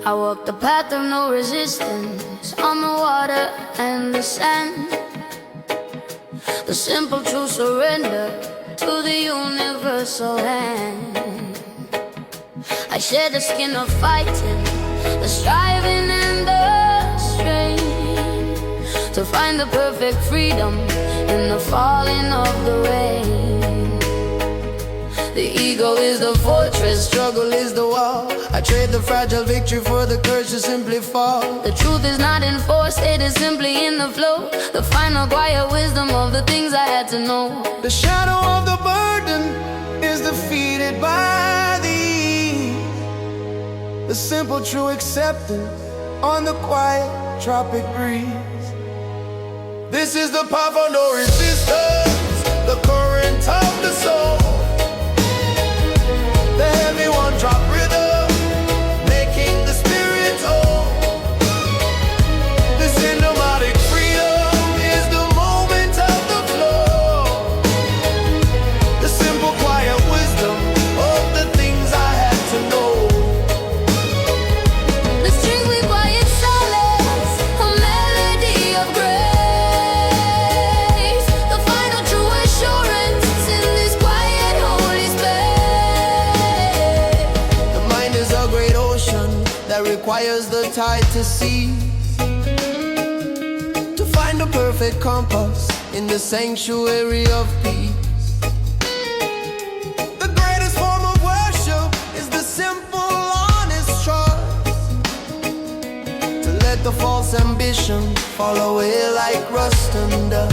I walk the path of no resistance on the water and the sand. The simple true surrender to the universal hand. I shed the skin of fighting, the striving and the strain, to find the perfect freedom in the falling of the rain. The ego is the fortress, struggle is the wall. I trade the fragile victory for the courage to simply fall. The truth is not in force, it is simply in the flow. The final quiet wisdom of the things I had to know. The shadow of the burden is defeated by the ease. The simple true acceptance on the quiet tropic breeze. This is the path of no resistance, the current of the soul. The heavy one drop rhythm, making the spirit whole. The cinematic freedom is the moment of the flow. The simple quiet wisdom of the things I had to know. The strings we quiet solace, a melody of grace. The final true assurance in this quiet holy space. The mind is a great ocean that requires the tide to cease, to find the perfect compass in the sanctuary of peace. The greatest form of worship is the simple, honest trust, to let the false ambition fall away like rust and dust.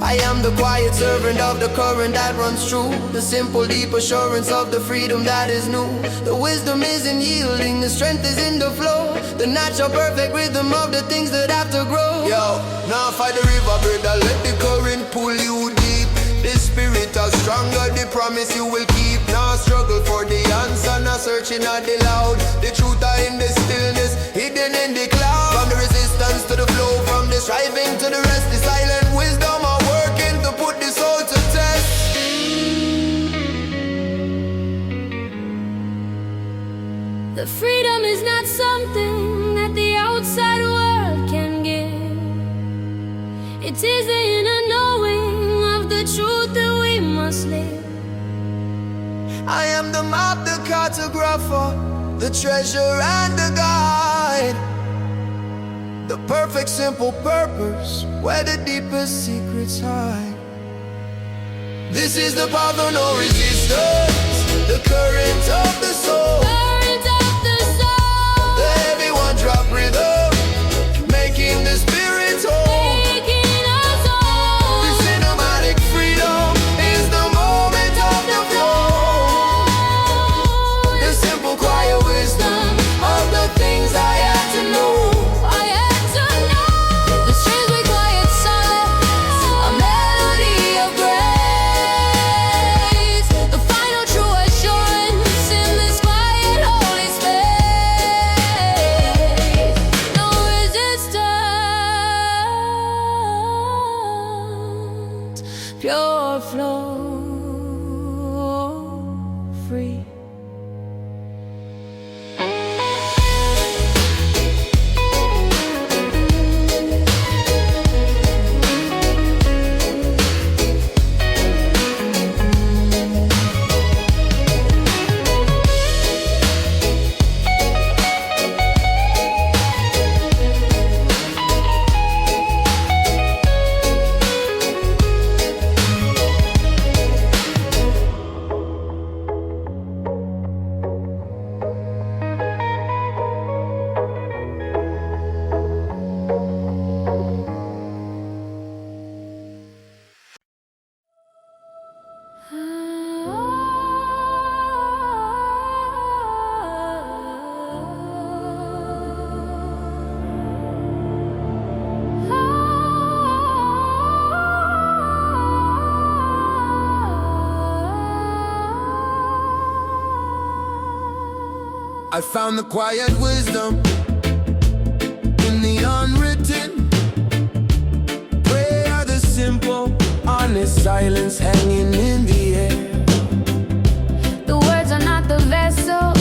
I am the quiet servant of the current that runs true, the simple deep assurance of the freedom that is new. The wisdom is in yielding, the strength is in the flow, the natural perfect rhythm of the things that have to grow. Yo, now fight the river, brother, let the current pull you deep. The spirit is stronger, the promise you will keep. Now struggle for the answer, now searching at the loud. The truth are in the stillness, hidden in the cloud. From the resistance to the flow, from the striving to the rest, the silent wisdom are working to put the soul to test. The freedom is not something that the outside world can give. It is the inner knowing of the truth that we must live. I am the map, the cartographer, the treasure and the guide. The perfect simple purpose where the deepest secrets hide. This is the path of no resistance, the current of the soul. Current of the soul. The heavy one drop rhythm, making the spirit whole. Making us whole. The cinematic freedom is the moment of the flow. The simple quiet wisdom of the things I had to know. I had to know. The strings we quiet solace, a melody of grace. The final true assurance in this quiet holy space. No resistance, pure flow, free. I found the quiet wisdom in the unwritten. Prayer, the simple, honest silence hanging in the air. The words are not the vessel,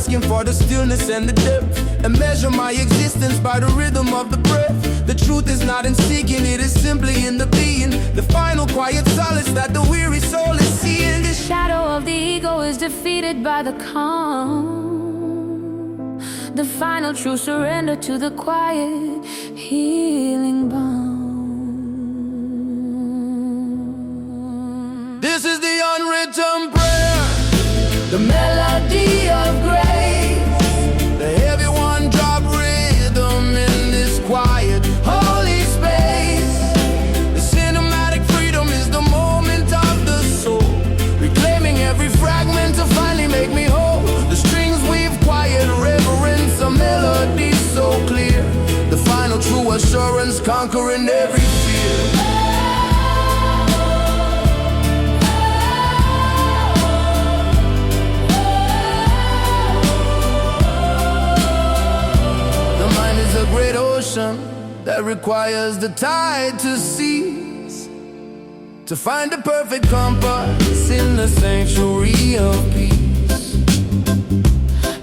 asking for the stillness and the depth, and measure my existence by the rhythm of the breath. The truth is not in seeking, it is simply in the being, the final quiet solace that the weary soul is seeing. The shadow of the ego is defeated by the calm, the final true surrender to the quiet healing balm. This is the unwritten prayer, The melody of grace, the heavy one drop rhythm in this quiet holy space. The cinematic freedom is the moment of the soul, reclaiming every fragment to finally make me whole. The strings weave quiet reverence, a melody so clear, the final true assurance conquering every fear. A great ocean that requires the tide to cease, to find the perfect compass in the sanctuary of peace.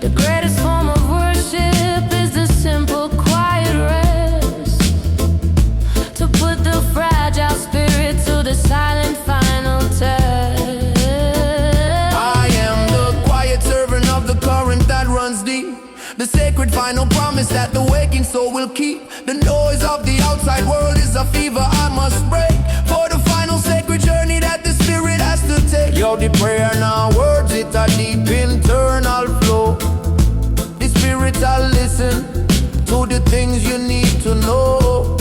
the greatest form of worship is the simple quiet rest, to put the fragile spirit to the silent final test. I am the quiet servant of the current that runs deep, the sacred final promise that the waking soul will keep. The noise of the outside world is a fever I must break, for the final sacred journey that the spirit has to take. Yo, the prayer now words, it a deep internal flow. The spirit will listen to the things you need to know.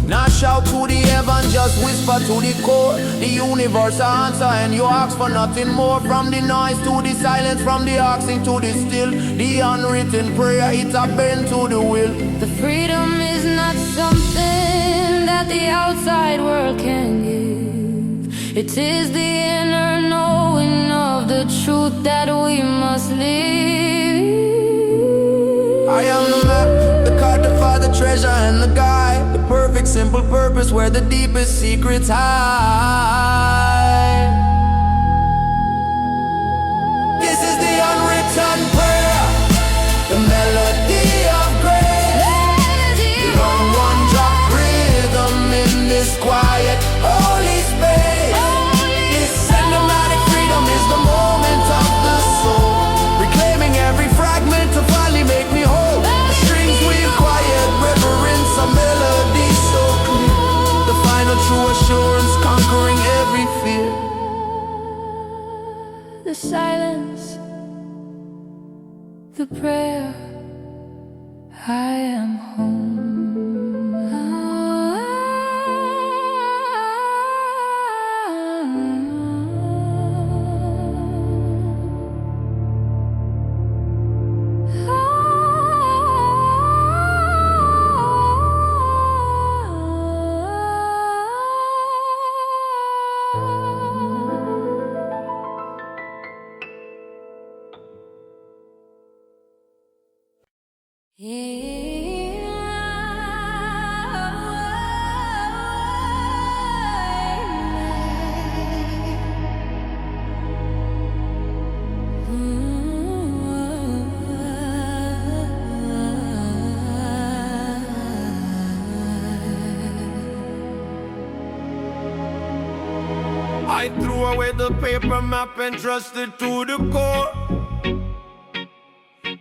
Not shout to the heaven, just whisper to the core. The universe answer and you ask for nothing more. From the noise to the silence, from the asking to the still, the unwritten prayer, it's a bend to the will. The freedom is not something that the outside world can give. It is the inner knowing of the truth that we must live. I am the map, the codify the treasure and the guide, the perfect simple purpose where the deepest secrets hide. This is the unwritten prayer, the melody of grace, the long one drop rhythm in this quiet holy space. This cinematic freedom is the moment of the soul, reclaiming every fragment to finally make me whole. A melody so clear, the final true assurance conquering every fear. The silence, the prayer, I am home. I threw away the paper map and trusted to the core.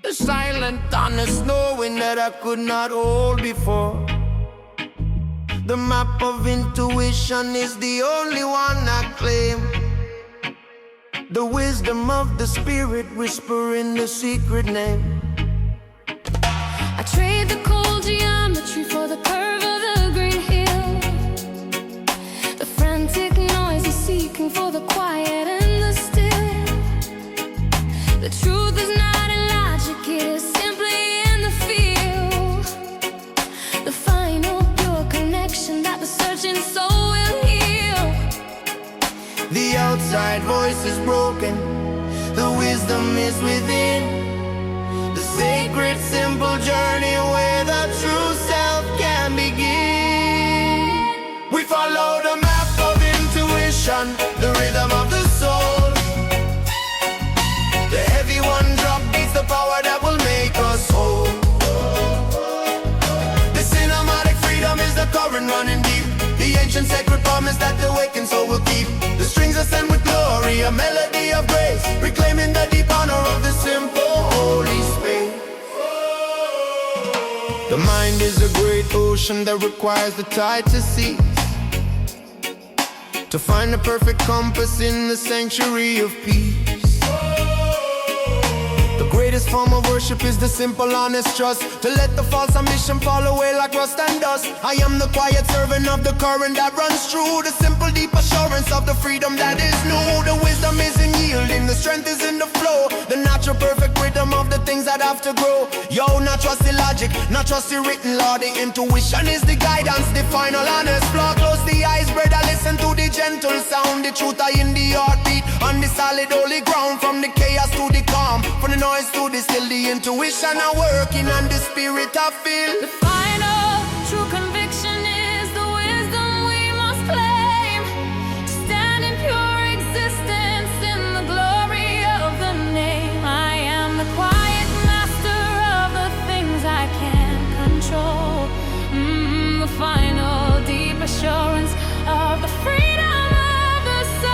The silent honest knowing that I could not hold before. The map of intuition is the only one I claim. The wisdom of the spirit whispering the secret name. I trade the cold geometry for the curve of the green hill, the frantic noise is seeking for the quiet and the still. The truth is not in logic, it is simply in the feel, the final pure connection that the searching soul will heal. The outside voice is broken, the wisdom is within. The sacred simple journey where the true self can begin. We follow the map of intuition, the rhythm of the soul. The heavy one drop beats the The ancient sacred promise that the waking soul will keep. The strings ascend with glory, a melody of grace, reclaiming the deep honor of the simple holy space. The mind is a great ocean that requires the tide to cease, to find the perfect compass in the sanctuary of peace. The greatest form of worship is the simple, honest trust, to let the false ambition fall away like rust and dust. I am the quiet servant of the current that runs true, the simple, deep assurance of the freedom that is new. The wisdom is in yielding, the strength is in the flow, the natural perfect rhythm of the things that have to grow. Yo, not trust the logic, not trust the written law. The intuition is the guidance, the final honest flaw. Close the eyes, brother, listen to the gentle sound. The truth are in the heartbeat, on the solid holy ground. From the chaos to the calm, from the noise to the still, the intuition are working and the spirit I feel. The final true conviction is the wisdom we must claim, to stand in pure existence in the glory of the name. I am the quiet master of the things I can't control. The final deep assurance of the freedom of the soul.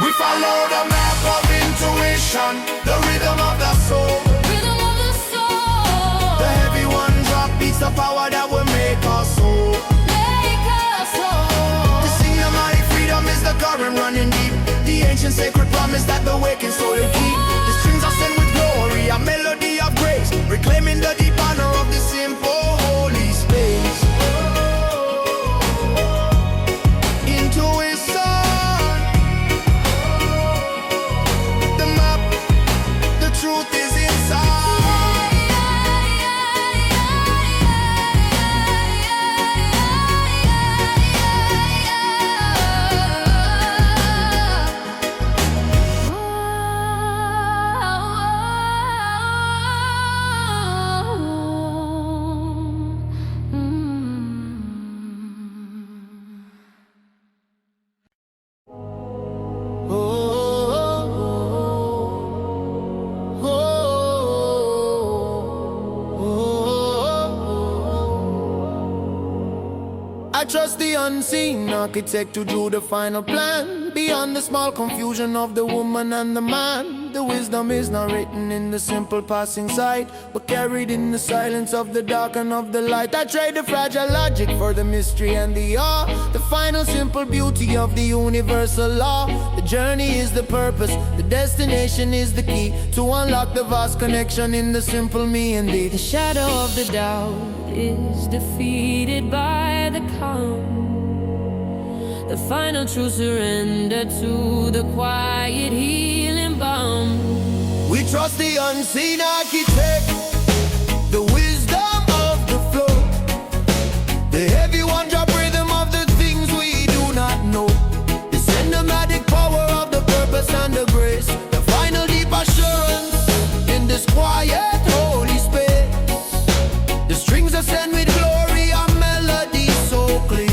We follow the map of intuition, the rhythm of the soul. Rhythm of the soul. The heavy one drop beats the power that will make us whole. Make us whole. The Sinematic freedom is the current running deep, the ancient sacred promise that the waking soul will keep. The strings are sent with glory, a melody of grace, reclaiming the deep honor of the simple holy space. Intuition, the map, the truth is inside. I trust the unseen architect to do the final plan, beyond the small confusion of the woman and the man. The wisdom is not written in the simple passing sight, but carried in the silence of the dark and of the light. I trade the fragile logic for the mystery and the awe, the final simple beauty of the universal law. The journey is the purpose, the destination is the key, to unlock the vast connection in the simple me and thee. The shadow of the doubt is defeated by the calm, the final true surrender to the quiet healing balm. We trust the unseen architect, the wisdom of the flow, the heavy one drop rhythm of the things we do not know, the cinematic power of the purpose and the grace, the final deep assurance in this quiet holy space. The strings ascend with glory, a melody so clear,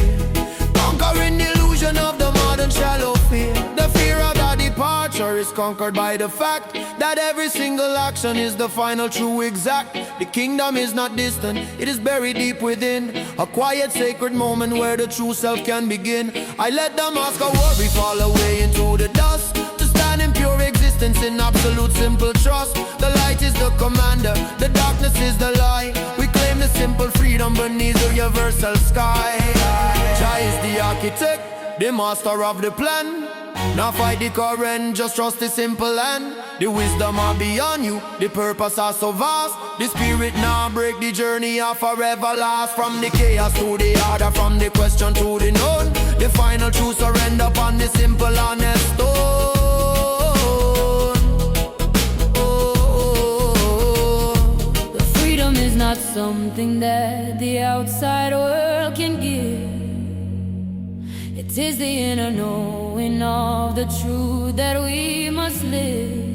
conquering the illusion of the modern shallow fear. The fear of the departure is conquered by the fact that every single action is the final true exact. The kingdom is not distant, it is buried deep within, a quiet sacred moment where the true self can begin. I let the mask of worry fall away into the dust, to stand in pure existence in absolute simple trust. The light is the commander, the darkness is the lie. We claim the simple freedom beneath the universal sky. Jah is the architect, the master of the plan. Now fight the current, just trust the simple land. The wisdom are beyond you, the purpose are so vast. The spirit now break, the journey are forever last. From the chaos to the order, from the question to the known, the final true surrender upon the simple honest stone. The freedom is not something that the outside world can give. It is the inner knowing of the truth that we must live.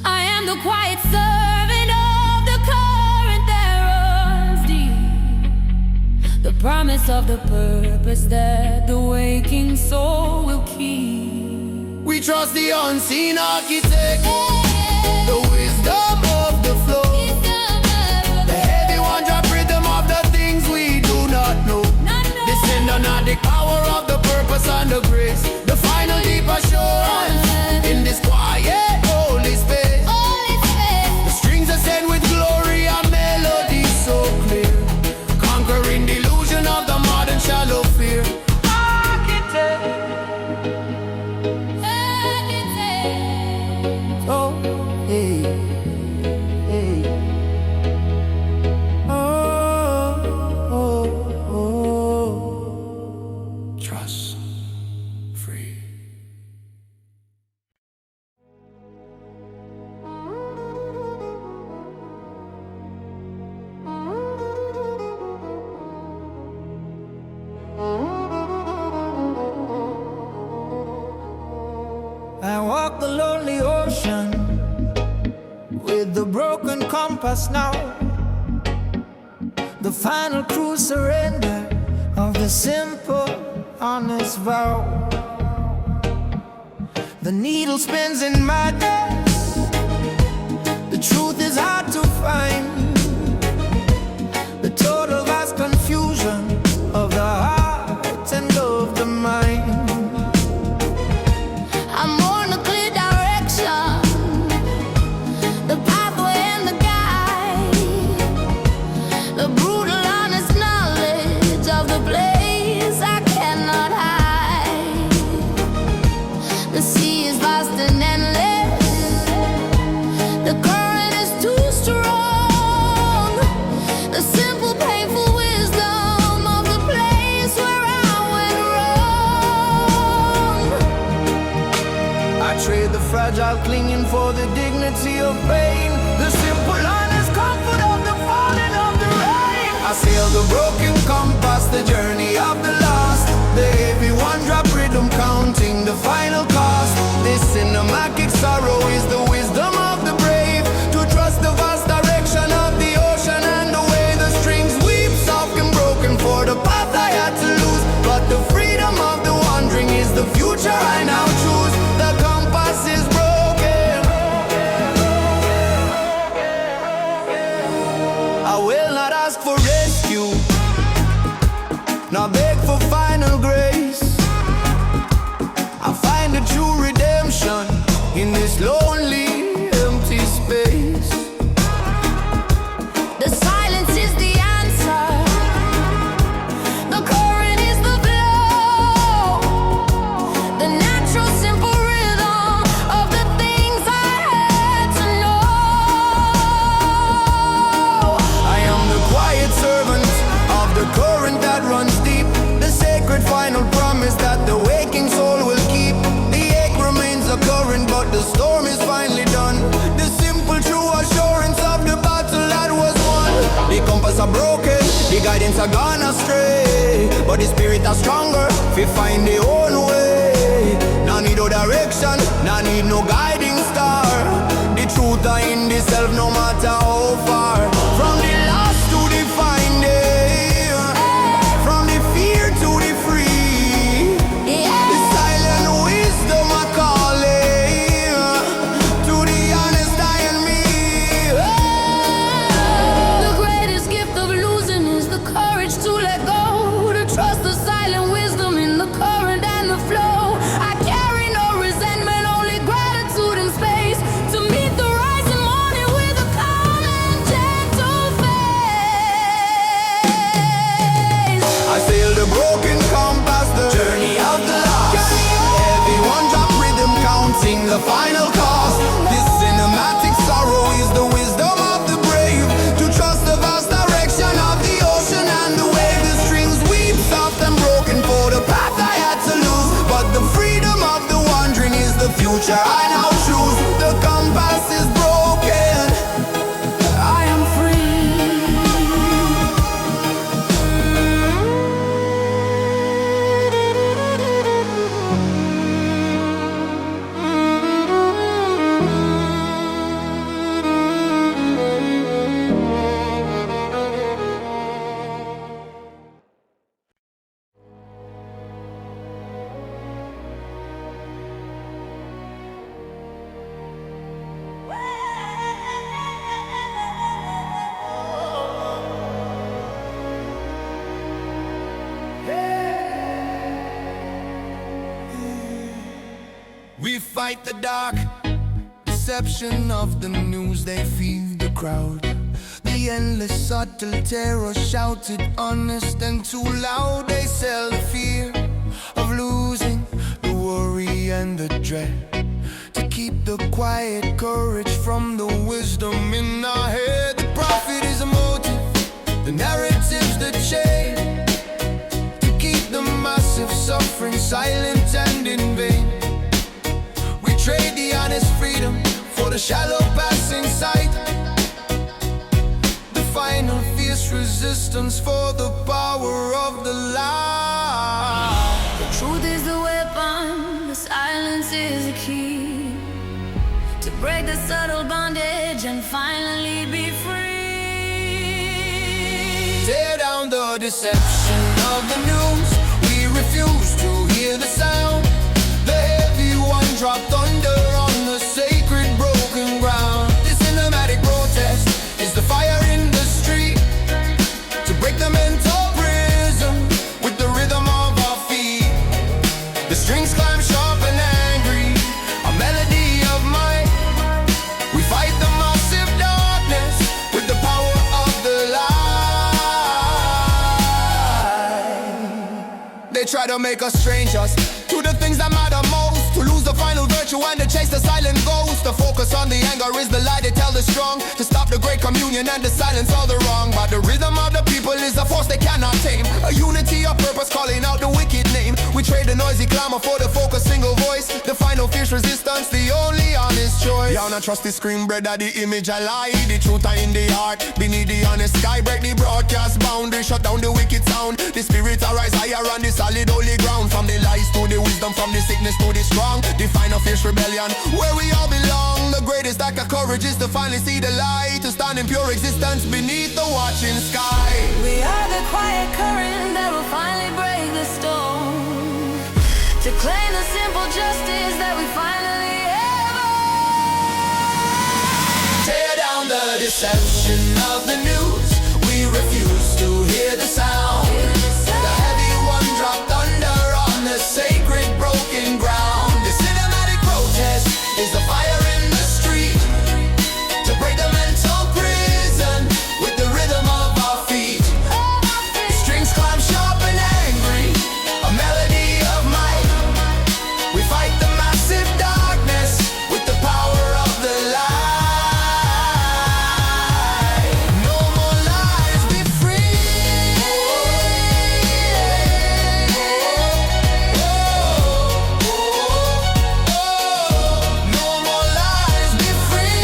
I am the quiet servant of the current that runs deep, the promise of the purpose that the waking soul will keep. We trust the unseen architect, the wisdom of the flow, the heavy one drop rhythm of the things we do not know. with the broken compass now. The final true surrender of the simple, honest vow. The needle spins in madness. The truth is hard to find. The total vast confusion of the heart and of the mind. I'm on a clear direction, the pathway and the guide, the brutal honest knowledge of the place I cannot hide. The sea is vast and endless, the current is too strong. The simple painful wisdom of the place where I went wrong. I trade the fragile clinging for the dignity of pain, the simple honest comfort of the falling of the rain. I sail the broken compass, the journey of the lost, the heavy one-drop rhythm counting the final cost. This cinematic sorrow is the wisdom of the brave, to trust the vast direction of the ocean and the way the strings weep soft and broken for the path I had to lose. But the freedom of the wandering is the future I now choose. The compass is broken. I will not ask for rescue, nor beg for final grace. I find a true redemption in this lonely, empty space. The silence is the answer, the current is the flow, the natural simple rhythm of the things I had to know. I am the quiet servant of the current that runs deep, the sacred final promise that the waking soul will keep. The ache remains a current, but the storm is finally done. The simple true assurance of the battle that was won. The compass are broken, the guidance are gone astray, but the spirit are stronger, we find their own way. No need no direction, no need no guiding star. The truth are in the self, no matter how far. From the lost to the finding, from the fear to the free. The silent wisdom I calling to the honest I and me. The greatest gift of losing is the courage to let go, to trust the silent wisdom in the current and the flow. I carry no resentment, only gratitude and space, to meet the rising morning with a calm and gentle face. I sail the broken compass, the journey of the lost. Everyone drop rhythm counting the final cost. This cinematic sorrow is the wisdom of the brave, to trust the vast direction of the ocean and the way the strings weep soft and broken for the path I had to lose. But the freedom of the wandering is the future I now choose. The compass is broken, I am free. We fight the dark deception of the news, they feed the crowd. The endless subtle terror shouted honest and too loud. They sell the fear of losing, the worry and the dread, to keep the quiet courage from the wisdom in our head. The prophet is a motive, the narrative's the chain, to keep the massive suffering silent and in vain. We trade the honest freedom for the shallow passing sight, the final fierce resistance for the power of the lie. The truth is the weapon, the silence is the key, to break the subtle bondage and finally be free. Tear down the deception of the news. We refuse to hear the sound. The heavy one dropped under on the sacred broken ground. The cinematic protest is the fire in the street to break the mental prison with the rhythm of our feet. The strings climb sharp and angry, a melody of might. We fight the massive darkness with the power of the light. They try to make us strangers to the things that matter most, to lose the final virtue and to chase the silent ghost. The focus on the anger is the light, they tell the strong, to stop the great communion and to silence all the wrong. But the rhythm of the people is a force they cannot tame, a unity of purpose calling out the wicked name. We trade the noisy clamor for the focus single voice, the final fierce resistance, the only honest choice. Y'all not trust the screen, brother, the image I lie. The truth are in the heart, beneath the honest sky. Break the broadcast boundary, shut down the wicked sound. The spirits arise higher on the solid holy ground. From the lies to the wisdom, from the sickness to the strong. The final fierce rebellion, where we all belong. The greatest act of courage is to finally see the light, to stand in pure existence beneath the watching sky. We are the quiet current that will finally break the storm, to claim the simple justice that we finally have. Tear down the deception of the news. We refuse to hear the sound. The heavy one dropped under on the sacred broken ground. The cinematic protest is the fire in the street to break the mental prison with the rhythm of our feet. The strings climb sharp and angry, a melody of might. We fight the massive darkness with the power of the light. No more lies, be free. No more lies, be free.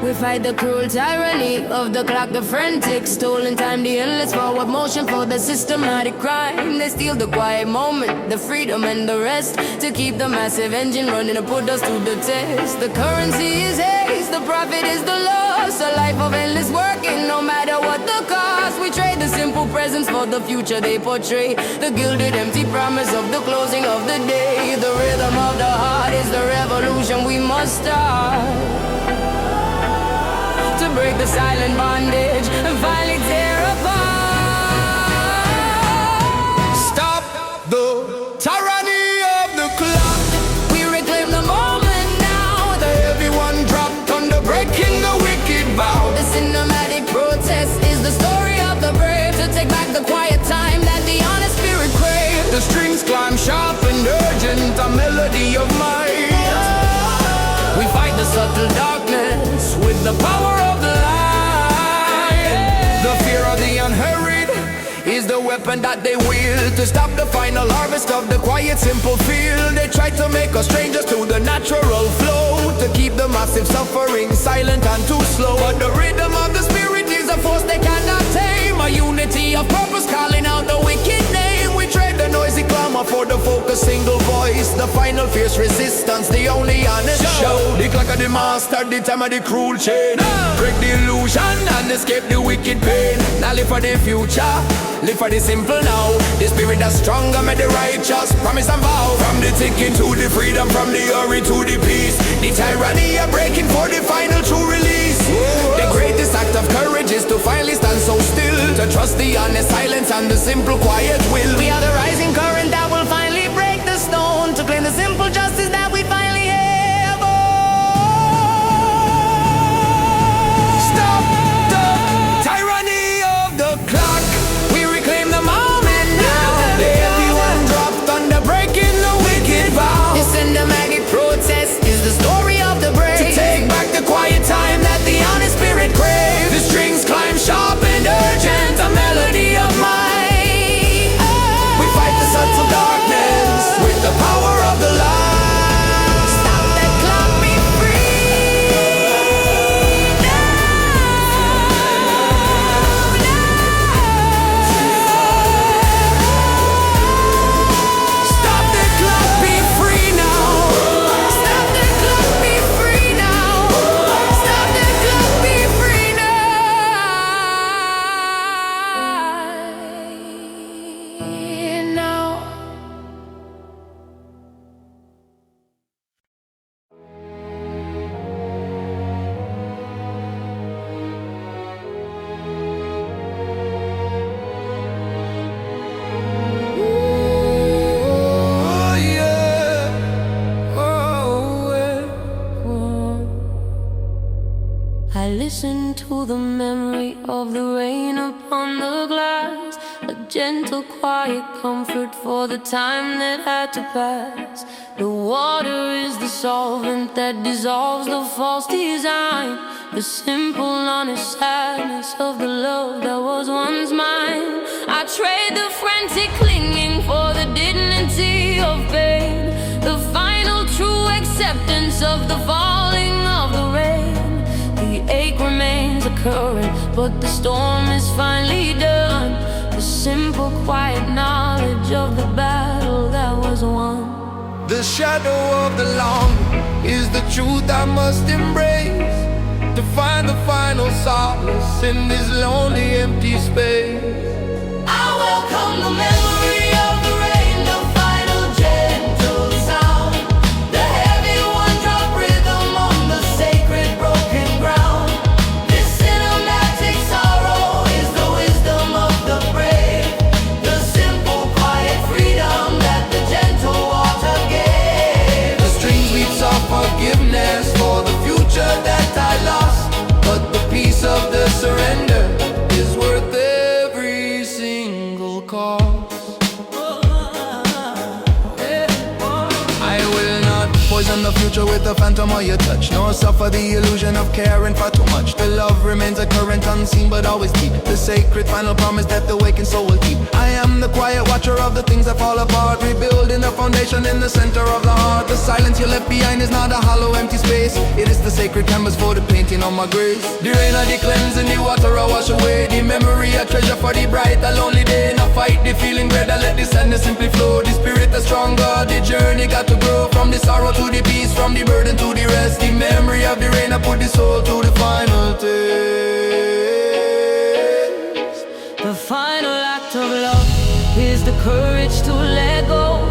We fight the cruel tyranny of the clock, the frantic stolen time, the endless forward motion for the systematic crime. They steal the quiet moment, the freedom and the rest, to keep the massive engine running and put us to the test. The currency is haste, the profit is the loss, a life of endless working no matter what the cost. We trade the simple presence for the future they portray, the gilded empty promise of the closing of the day. The rhythm of the heart is the revolution we must start, to break the silent bondage and finally tear apart. Stop the tyranny of the clock. We reclaim the moment now, The heavy one dropped under breaking the wicked vow. the cinematic protest is the story of the brave, to take back the quiet time that the honest spirit craves. The strings climb sharp and urgent, a melody of might. We fight the subtle darkness with the power of the light. The fear of the unhurried is the weapon that they wield, to stop the final harvest of the quiet, simple field. They try to make us strangers to the natural flow, to keep the massive suffering silent and too slow. But the rhythm of the spirit is a force they cannot tame, a unity of purpose calling out the wicked name. We trade the noisy clamor for the focus single voice, the final fierce resistance, the only honest show. The clock of the master, the time of the cruel chain. Break the illusion and escape the wicked pain. Now live for the future, live for the simple now. The spirit that's stronger, made the righteous promise and vow. From the ticking to the freedom, from the hurry to the peace. The tyranny are breaking for the final true release. The greatest act of courage is to finally stand so still, to trust the honest silence and the simple quiet will. We are the rising current that will finally break the stone, to claim the simple justice that we finally have. Stop the tyranny of the clock. We reclaim the moment now. The heavy one I listen to the memory of the rain upon the glass, a gentle, quiet comfort for the time that had to pass. The water is the solvent that dissolves the false design, the simple, honest sadness of the love that was once mine. I trade the frantic clinging for the dignity of pain, the final true acceptance of the falling of the rain. The ache remains a current, but the storm is finally done. The simple, quiet knowledge of the battle that was won. The shadow of the long is the truth I must embrace, to find the final solace in this lonely, empty space. I welcome the memory of the rain, the final gentle sound, the heavy one-drop rhythm on the sacred broken ground. This cinematic sorrow is the wisdom of the brave, the simple, quiet freedom that the gentle water gave. The strings weeps of forgiveness for the future that I lost, but the peace of the surrender is worth every single cost. I will not poison the future with the phantom of your touch, nor suffer the illusion of caring for too much. The love remains a current, unseen but always deep, the sacred final promise that the wakened soul will keep. I am the quiet watcher of the things that fall apart, rebuilding the foundation in the center of the heart. The silence you left behind is not a hollow, empty space. It is the sacred canvas for the painting on my grave. The rain I the cleansing, the water I wash away, the memory I treasure for the bright, the lonely day. Not fight the feeling better, let the sadness simply flow. The spirit is stronger, the journey got to grow, from the sorrow to the peace, from the burden to the rest. The memory of the rain, I put the soul to the final taste. The final act of love is the courage to let go,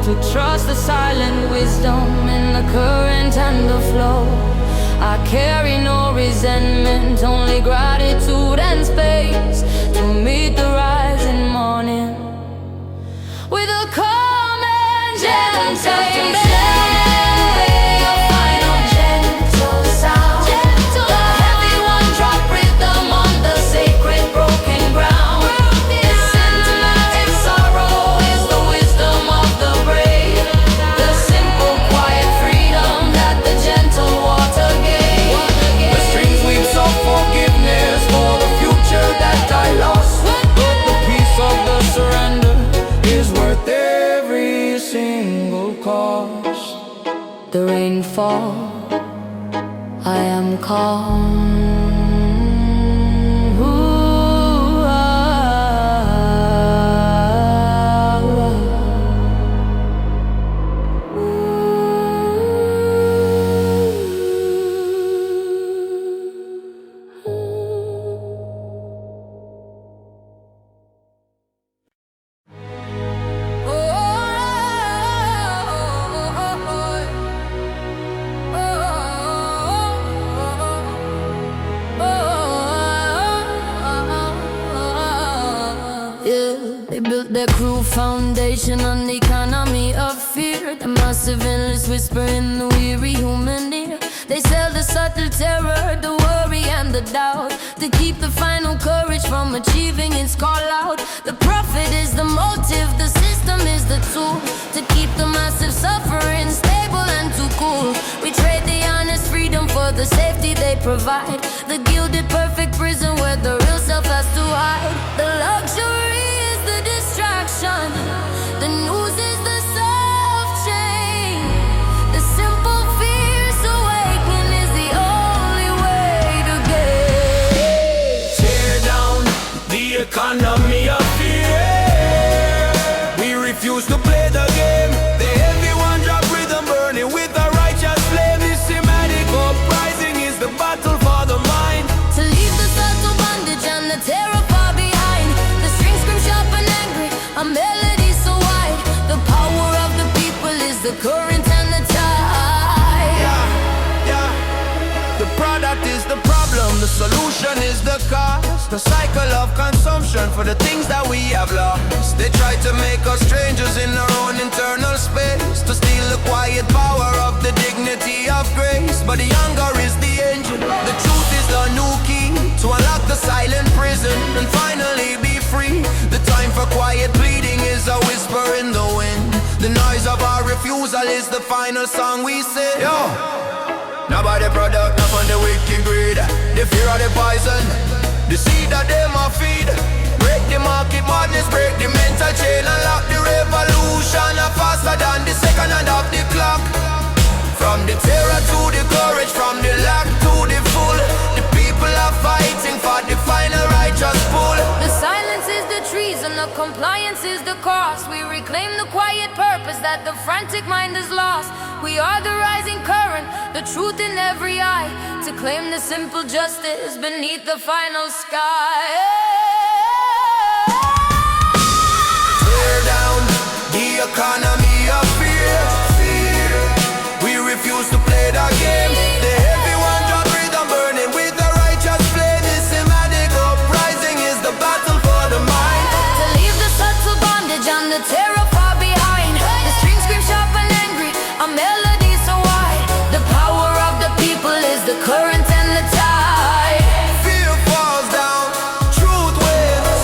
to trust the silent wisdom in the current and the flow. I carry no resentment, only gratitude and space, to meet the rising morning with a calm and gentle. The rain falls, I am calm. Ooh, They built their cruel foundation on the economy of fear, the massive endless whisper in the weary human ear. They sell the subtle terror, the worry and the doubt, to keep the final courage from achieving its call out. The profit is the motive, the system is the tool, to keep the massive suffering stable and too cool. We trade the honest freedom for the safety they provide, the gilded perfect prison where the real self has to hide. The luxury, the news is the soft chain, the simple fierce awakening is the only way to get. Tear down the economy of fear. We refuse to play the game. The heavy one-drop rhythm burning with a righteous flame. This thematic uprising is the battle for the mind, to leave the subtle bondage and the terror far behind. The strings scream sharp and angry, a melody so wide. The power of the people is the current and the tide. Yeah. The product is the problem, the solution is the cause. The cycle of consumption for the things that we have lost. They try to make us strangers in our own internal space, to steal the quiet power of the dignity of grace. But the hunger is the engine, the truth is refusal is the final song we say. Yo, nobody product, not on the wicked greed. The fear of the poison, the seed that them a feed. Break the market madness, break the mental chain, unlock the revolution, faster than the second hand of the clock. From the terror to the courage, from the lack to the full, the people are fighting for the final righteous pull. The silence is the treason, the compliance is the cost. We reclaim the quiet purpose that the frantic mind has lost. We are the rising current, the truth in every eye, to claim the simple justice beneath the final sky. Tear down the economy of fear. We refuse to play that game. The heavy one drop rhythm burning with the righteous flame. This Sinematic uprising is the battle for the mind. To leave the subtle bondage and the terror far behind. The strings scream sharp and angry, a melody so wide. The power of the people is the current and the tide. Fear falls down, truth wins.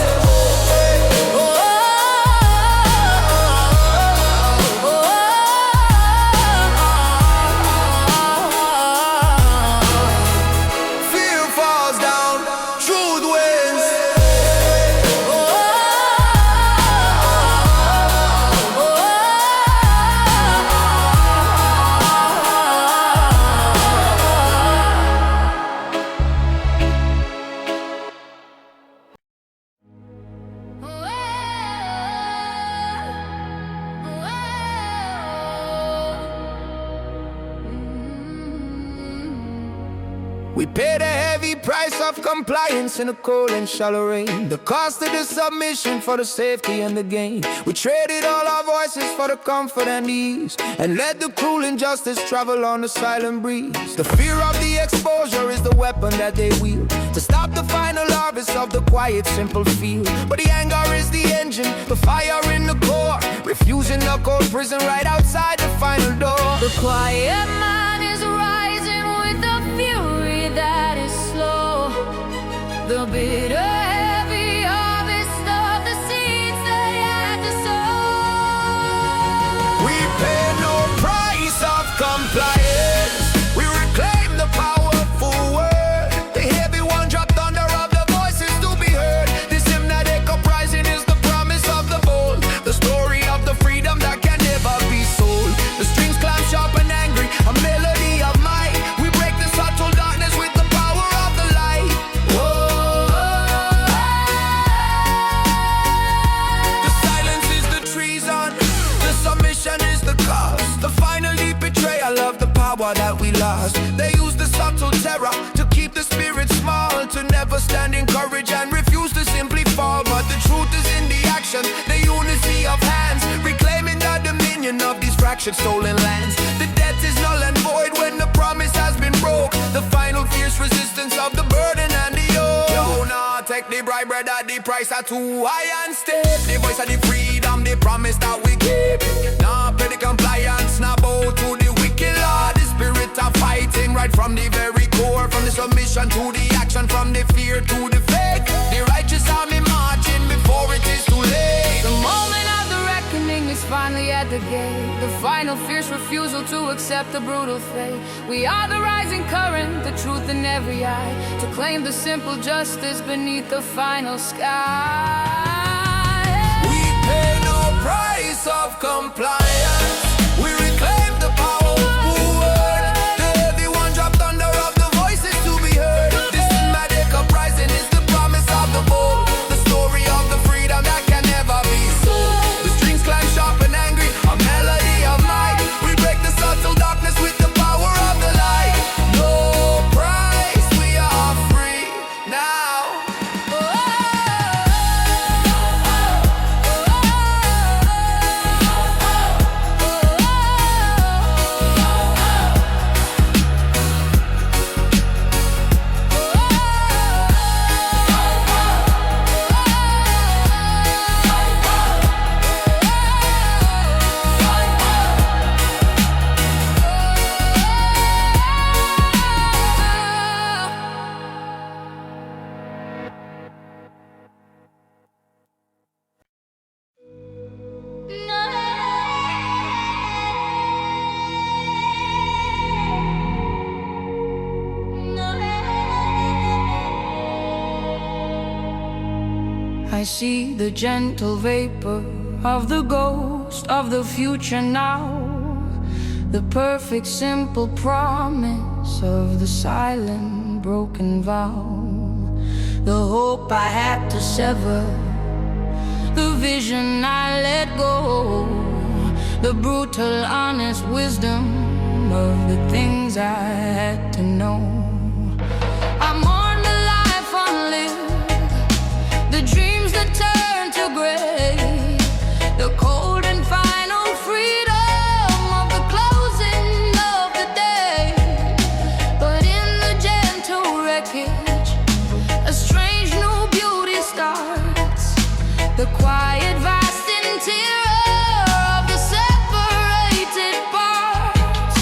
Fear falls down, truth wins. We paid a heavy price of compliance in the cold and shallow rain. The cost of the submission for the safety and the gain. We traded all our voices for the comfort and ease, and let the cruel injustice travel on the silent breeze. The fear of the exposure is the weapon that they wield to stop the final harvest of the quiet, simple field. But the anger is the engine, the fire in the core, refusing the cold prison right outside the final door. The quiet man is rising with the fury that is slow. The bitter, heavy harvest of the seeds they had to sow. We pay no price of compliance. We reclaim the powerful word. The heavy one drop thunder of the voices to be heard. This Sinematic uprising is the promise of the bold, the story of the freedom that can never be sold. The strings climb sharp and angry, a melody of might. We break the subtle darkness with the power of the light. Whoa. The silence is the treason, the submission is the cost, the final deep betrayal of the power that we lost. They use the subtle terror to keep the spirit small, to never stand in courage and refuse to simply fall. But the truth is in the action, the unity of hands, reclaiming the dominion of these fractured stolen lands. The debt is null and void when the promise has been broke. The final fierce resistance of the burden and the yoke. Yo, nah, take the bribe, brother, the price are too high and steep. The voice of the freedom, the promise that we keep. Nah, play the compliance, nah, bow to the wicked law. The spirit of fighting right from the very core, from the submission to the action, from the fear to the fake. The righteous army marching before it is too late. The moment of the reckoning is finally at the gate. The final fierce refusal to accept the brutal fate. We are the rising current, the truth in every eye, to claim the simple justice beneath the final sky. We pay no price of compliance. We reclaim the powerful word. The heavy one drop thunder of the voices to be heard. This Sinematic uprising is the promise of the bold, the story of the freedom that can never be sold. The strings climb sharp and angry, a melody of might. We break the subtle darkness with the power of the light. No price, we are free now. I see the gentle vapor of the ghost of the future now, the perfect simple promise of the silent broken vow, the hope I had to sever, the vision I let go, the brutal honest wisdom of the things I had to know. I mourn the life unlived, the dreams that turn to gray, the cold and final freedom of the closing of the day. But in the gentle wreckage, a strange new beauty starts, the quiet vast interior of the separated parts.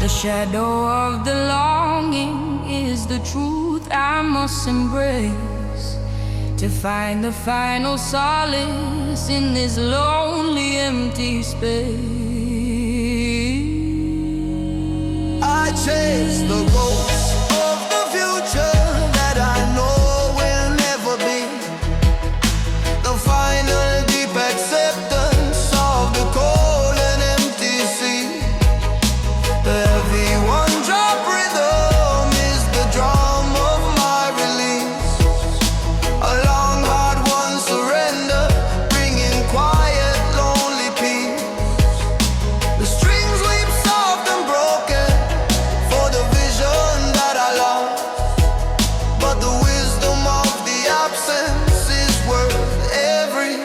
The shadow of the longing is the truth I must embrace, to find the final solace in this lonely empty space. I chase the ghosts of the future that I know will never be, the final deep acceptance of the cold and empty sea. The heavy one-drop rhythm is the drum of my release, a long hard one surrender, bringing quiet lonely peace. The strings weep soft and broken for the vision that I lost, but the wisdom of the absence is worth every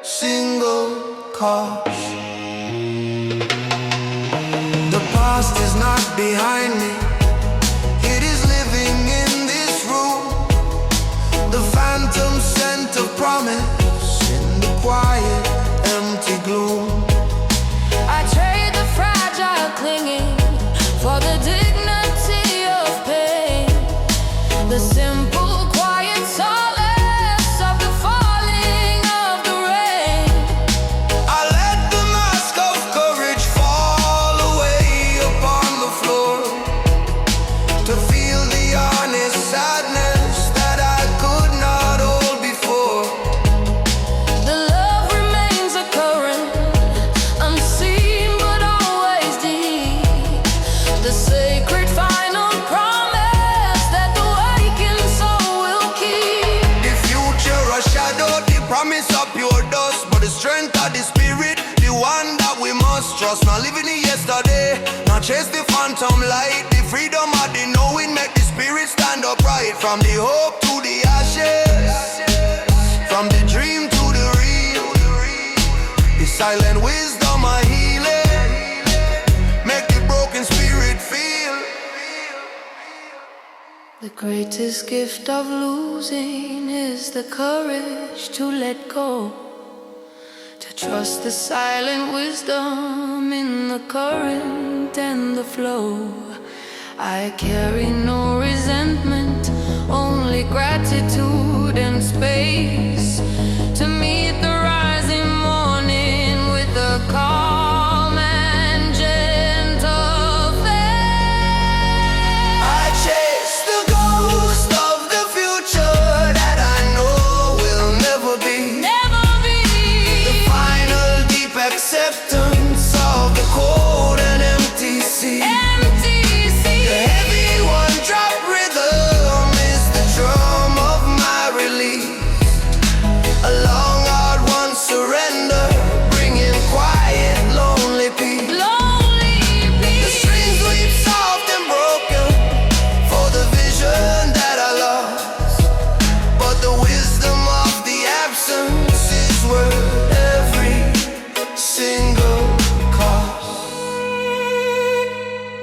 single cost. The past is not behind me, it is living in this room, the phantom scent of promise in the quiet empty gloom. I trade the fragile clinging for the dignity of pain, the simple quiet solace of the falling of the rain. I let the mask of courage fall away upon the floor, to feel the honest sadness that I could not hold before. The love remains a current, unseen but always deep, the sacred final promise that the waking soul will keep. The future a shadow, the promise of pure dust, but the strength of the spirit, the one that we must trust. Not living in yesterday, not chase the phantom light, the freedom of the knowing make the spirit stand upright. From the hope to the ashes, from the dream to the real, the silent wisdom of healing, make the broken spirit feel. The greatest gift of losing is the courage to let go, to trust the silent wisdom in the current and the flow. I carry no resentment, only gratitude and space, to meet the rising morning with a calm and gentle faith. I chase the ghost of the future that I know will never be, Never be the final deep acceptance of the cold and empty sea. empty sea. The heavy one-drop rhythm is the drum of my release, a long hard one surrender, bringing quiet lonely peace. Lonely The peace. strings weep soft and broken for the vision that I lost, but the wisdom of the absence is worth every single cost.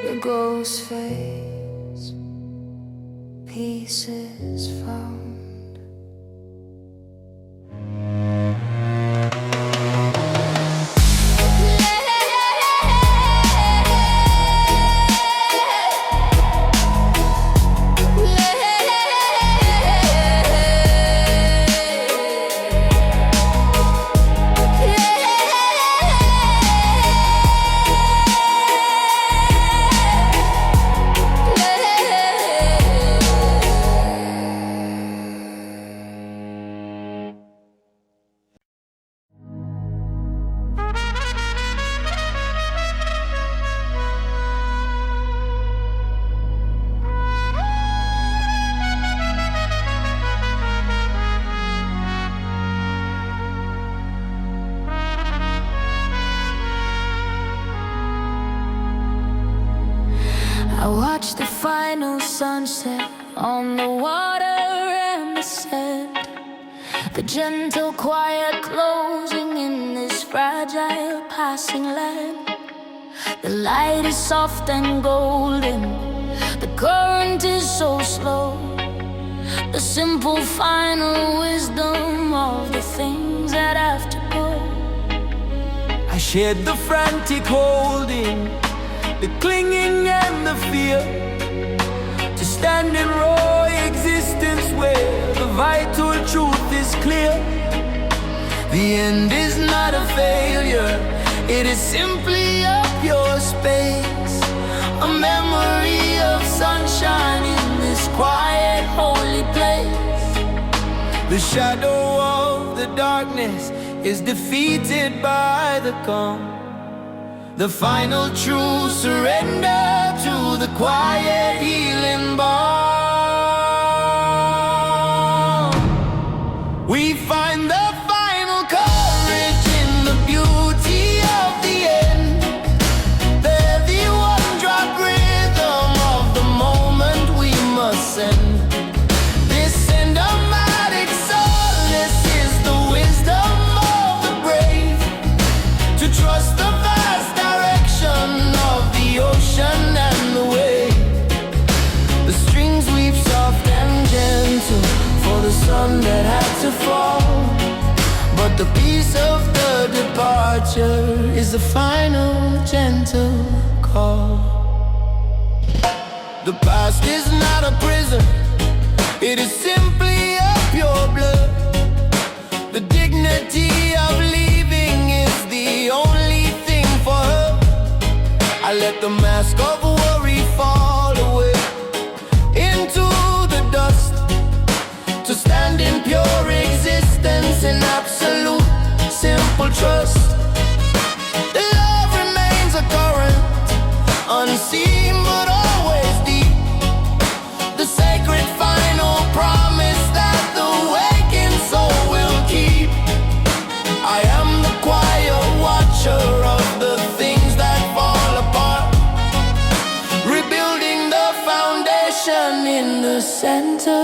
The ghost fades, peace is found. watch the final sunset on the water and the sand. The gentle quiet closing in this fragile passing land. The light is soft and golden, the current is so slow. The simple final wisdom of the things that have to go. I shared the frantic holding, the clinging and the fear, to stand in raw existence where the vital truth is clear. The end is not a failure, it is simply a pure space, a memory of sunshine in this quiet, holy place. The shadow of the darkness is defeated by the calm. The final true surrender to the quiet healing balm. We find the final courage in the beauty of the end. The heavy one-drop rhythm of the moment we must send. This cinematic solace is the wisdom of the brave, to trust the vast direction of the ocean and the wave. The strings weave soft and gentle for the sun that had to fall, but the peace of the departure is the final gentle call. The past is not a prison, it is simply a pure blood. The dignity of leaving is the only thing for her. I let the mask of worry fall away into the dust, to stand in pure existence in absolute simple trust. The love remains a current, unseen but always deep. The sacred final promise that the waking soul will keep. I am the quiet watcher of the things that fall apart, rebuilding the foundation in the center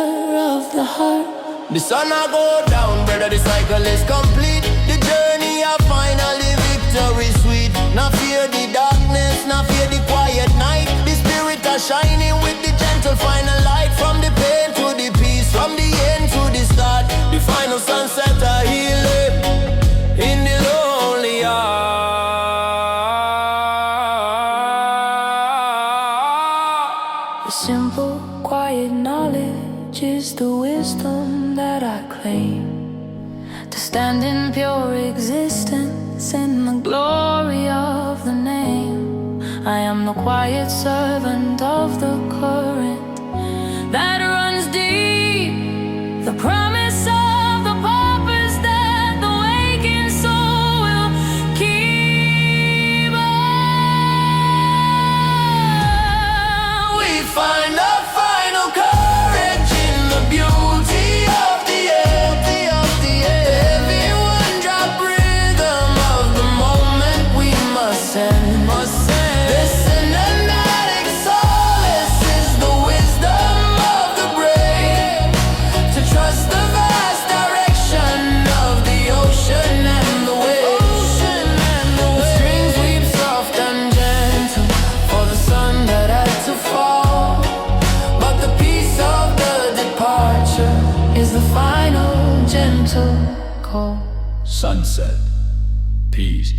of the heart. The sun a go down, brother, the cycle is complete. The journey of finally victory sweet. Not fear the darkness, not fear the quiet night. The spirit are shining with the gentle final light. From the pain to the peace, from the end to the start. The final sunset a healing in the lonely heart. The simple, quiet knowledge is the wisdom that I claim, to stand in pure existence in the glory of the name. I am the quiet servant of the current that runs deep, the promise of the purpose that the waking soul will keep. We find the final courage in the beauty of the end. Every one-drop rhythm of the moment we must send. The cinematic solace is the wisdom of the brave, to trust the vast direction of the ocean and the waves. The strings weave soft and gentle for the sun that had to fall, but the peace of the departure is the final gentle call. Sunset, peace.